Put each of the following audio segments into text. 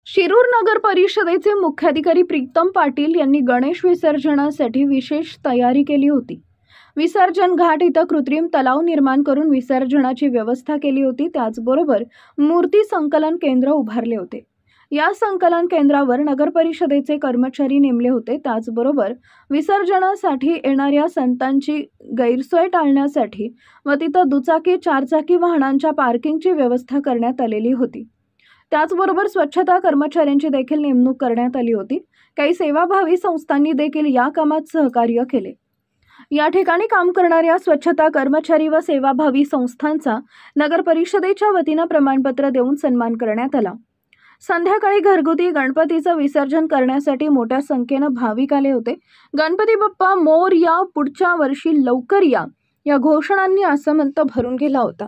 शिरूर नगर परिषदेचे मुख्याधिकारी प्रीतम पाटील यांनी गणेश विसर्जनासाठी विशेष तयारी केली होती। विसर्जन घाट इथं कृत्रिम तलाव निर्माण करून विसर्जनाची व्यवस्था केली होती। त्याचबरोबर मूर्ती संकलन केंद्र उभारले होते। या संकलन केंद्रावर नगर परिषदेचे कर्मचारी नेमले होते। त्याचबरोबर विसर्जनासाठी येणाऱ्या संतांची गैरसोय टाळण्यासाठी व तिथं दुचाकी चारचाकी वाहनांच्या पार्किंगची व्यवस्था करण्यात आलेली होती। त्याचबरोबर स्वच्छता कर्मचाऱ्यांची देखील नेमणूक करण्यात आली होती। काही सेवाभावी संस्थांनी देखील या कामात सहकार्य केले। या ठिकाणी काम करणाऱ्या स्वच्छता कर्मचारी व सेवाभावी संस्थांचा नगर परिषदेच्या वतीने प्रमाणपत्र देऊन सन्मान करण्यात आला। संध्याकाळी घरगुती गणपतीचं विसर्जन करण्यासाठी मोठ्या संख्येने भाविक आले होते। गणपती बाप्पा मोरया, पुढच्या वर्षी लवकर या घोषणांनी आसमंत भरून गेला होता।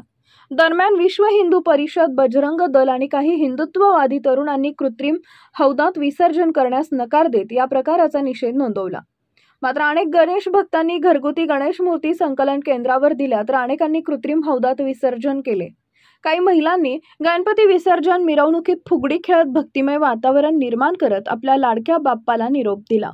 दरम्यान विश्व हिंदू परिषद, बजरंग दल आणि काही हिंदुत्ववादी तरुणांनी कृत्रिम हौदात विसर्जन करण्यास नकार देत या प्रकाराचा निषेध नोंदवला। मात्र अनेक गणेश भक्तांनी घरगुती गणेश मूर्ती संकलन केंद्रावर दिल्या तर अनेकांनी कृत्रिम हौदात विसर्जन केले। काही महिलांनी गणपती विसर्जन मिरवणुकीत फुगडी खेळत भक्तिमय वातावरण निर्माण करत आपल्या लाडक्या बाप्पाला निरोप दिला।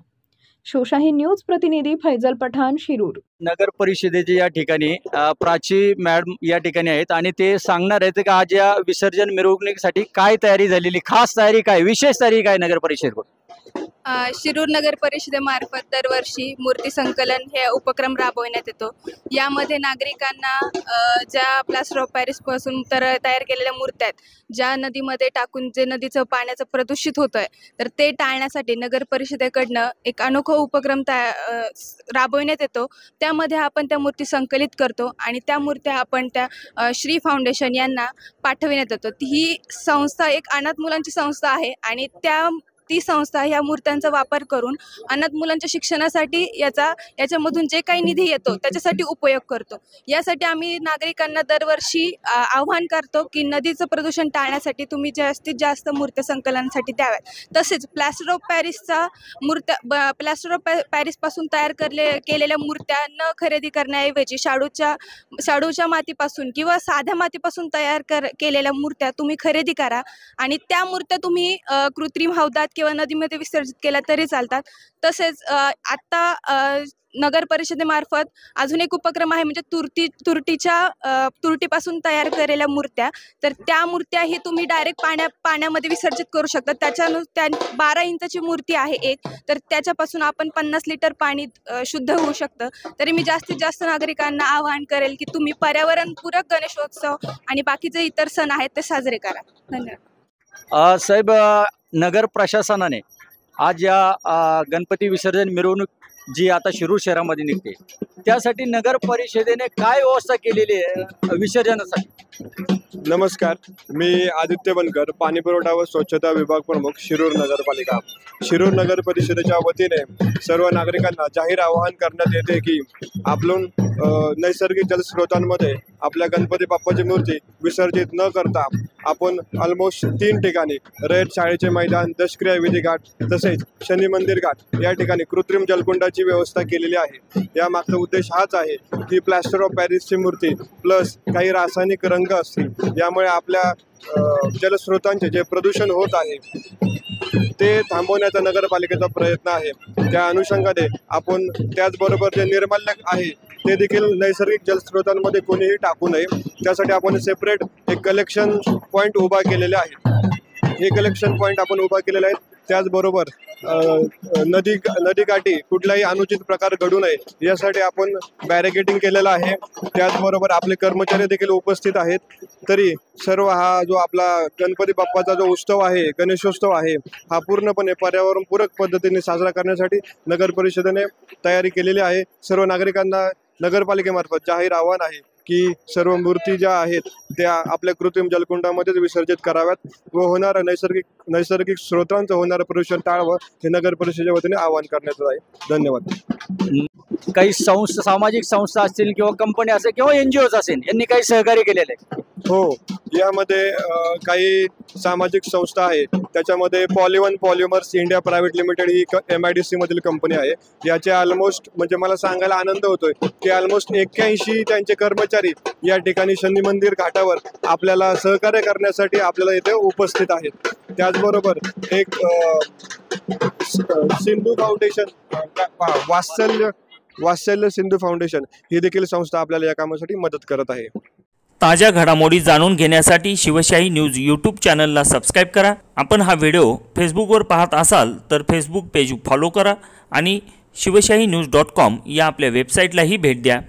शिवशाही न्यूज प्रतिनिधी फैजल पठाण, शिरूर। नगर परिषदेचे या ठिकाणी प्राची मॅडम या ठिकाणी आहेत आणि ते सांगणार आहेत की आज या विसर्जन मिरवणुकीसाठी काय तयारी झालेली, खास तयारी काय, विशेष तयारी काय नगर परिषदेकडून? शिरूर नगर परिषदेमार्फत दरवर्षी मूर्ती संकलन हे उपक्रम राबवण्यात येतो। यामध्ये नागरिकांना ज्या प्लास्टर ऑफ पॅरिस पासून तयार केलेल्या मूर्त्या आहेत, ज्या नदीमध्ये टाकून जे नदीचं पाण्याचं प्रदूषित होतंय, तर ते टाळण्यासाठी नगर परिषदेकडनं एक अनोखा उपक्रम राबवण्यात येतो। त्यामध्ये आपण त्या मूर्ती संकलित करतो आणि त्या मूर्त्या आपण त्या श्री फाउंडेशन यांना पाठविण्यात येतो। ही संस्था एक अनाथ मुलांची संस्था आहे आणि ती संस्था ह्या मूर्त्यांचा वापर करून अनाथ मुलांच्या शिक्षणासाठी याच्यामधून जे काही निधी येतो त्याच्यासाठी उपयोग करतो। यासाठी आम्ही नागरिकांना दरवर्षी आवाहन करतो की नदीचं प्रदूषण टाळण्यासाठी तुम्ही जास्तीत जास्त मूर्त्या संकलनासाठी द्याव्यात। तसेच प्लास्टर ऑफ पॅरिस पासून तयार केलेल्या मूर्त्या न खरेदी करण्याऐवजी शाडूच्या मातीपासून किंवा साध्या मातीपासून तयार केलेल्या मूर्त्या तुम्ही खरेदी करा आणि त्या मूर्त्या तुम्ही कृत्रिम हौदात किंवा नदीमध्ये विसर्जित केल्या तरी चालतात। तसेच आता नगर परिषदेमार्फत अजून एक उपक्रम आहे, म्हणजे तुरटीपासून तयार केलेल्या मूर्त्या, तर त्या मूर्त्याही तुम्ही डायरेक्ट पाण्यामध्ये विसर्जित करू शकता। त्या 12 इंचाची मूर्ती आहे एक, तर त्याच्यापासून आपण 50 लिटर पाणी शुद्ध होऊ शकतं। तरी मी जास्तीत जास्त नागरिकांना आवाहन करेल की तुम्ही पर्यावरणपूरक गणेशोत्सव आणि बाकीचे इतर सण आहेत ते साजरे करा। धन्यवाद। साहेब, नगर प्रशासनाने आज या गणपती विसर्जन मिरवणूक जी आता शिरूर शहरामध्ये निघते, त्यासाठी नगर परिषदेने काय व्यवस्था केलेली आहे विसर्जनासाठी? नमस्कार, मी आदित्य बनकर, पाणी पुरवठा व स्वच्छता विभाग प्रमुख, शिरूर नगरपालिका। शिरूर नगर परिषदेच्या वतीने सर्व नागरिकांना जाहीर आवाहन करण्यात येते की आपण नैसर्गिक जलस्रोतांमध्ये आपल्या गणपती बाप्पाची मूर्ती विसर्जित न करता आपण ऑलमोस्ट 3 ठिकाणी, रयत शाळेचे मैदान, दशक्रिया विधी घाट तसेच शनी मंदिर घाट या ठिकाणी कृत्रिम जलकुंडाची व्यवस्था केलेली आहे। यामागचा उद्देश हाच आहे की प्लास्टर ऑफ पॅरिसची मूर्ती प्लस काही रासायनिक रंग असतील, यामुळे आपल्या जलस्रोतांचे जे प्रदूषण होत आहे ते थांबवण्याचा नगरपालिकेचा प्रयत्न आहे। त्या अनुषंगाने आपण त्याचबरोबर जे निर्माल्य आहे ते देखील नैसर्गिक जलस्रोतांमध्ये कोणीही टाकू नये, त्यासाठी आपण सेपरेट एक कलेक्शन पॉईंट उभा केलेले आहेत। हे कलेक्शन पॉईंट आपण उभा केलेले आहेत। त्याचबरोबर नदीकाठी कुठलाही अनुचित प्रकार घडू नये यासाठी आपण बॅरिकेडिंग केलेलं आहे। त्याचबरोबर आपले कर्मचारी देखील उपस्थित आहेत। तरी सर्व हा जो आपला गणपती बाप्पाचा जो उत्सव आहे, गणेशोत्सव आहे, हा पूर्णपणे पर्यावरणपूरक पद्धतीने साजरा करण्यासाठी नगर परिषदेने तयारी केलेली आहे। सर्व नागरिकांना नगरपालिकेमार्फत जाहीर आवाहन आहे की सर्व मूर्ती ज्या आहेत त्या आपल्या कृत्रिम जलकुंडामध्येच विसर्जित कराव्यात व होणारं नैसर्गिक स्रोतांचं होणारं प्रदूषण टाळावं हे नगर परिषदेच्या वतीने आवाहन करण्यात आहे। धन्यवाद। काही संस्था, सामाजिक संस्था असतील किंवा कंपनी असेल किंवा NGOज असेल, यांनी काही सहकार्य केलेलं आहे? हो, यामध्ये काही सामाजिक संस्था आहेत. त्याच्यामध्ये पॉलिवन पॉलिमर्स इंडिया प्रायव्हेट लिमिटेड ही MIDC मधील कंपनी आहे. याचे ऑलमोस्ट म्हणजे मला सांगायला आनंद होतोय की ऑलमोस्ट 81 त्यांचे कर्मचारी या ठिकाणी शनी मंदिर घाटावर आपल्याला सहकार्य करण्यासाठी आपल्याला इथे उपस्थित आहेत. त्याचबरोबर एक सिंधू फाउंडेशन, वात्सल्य सिंधू फाउंडेशन ही देखील संस्था आपल्याला या कामासाठी मदत करत आहे. ताज्या घडामोडी जाणून घेण्यासाठी शिवशाही न्यूज यूट्यूब चॅनलला सबस्क्राईब करा. आपण हा व्हिडिओ फेसबुकवर पाहत असाल तर फेसबुक पेज फॉलो करा आणि शिवशाही न्यूज.com या आपल्या वेबसाईटलाही भेट द्या.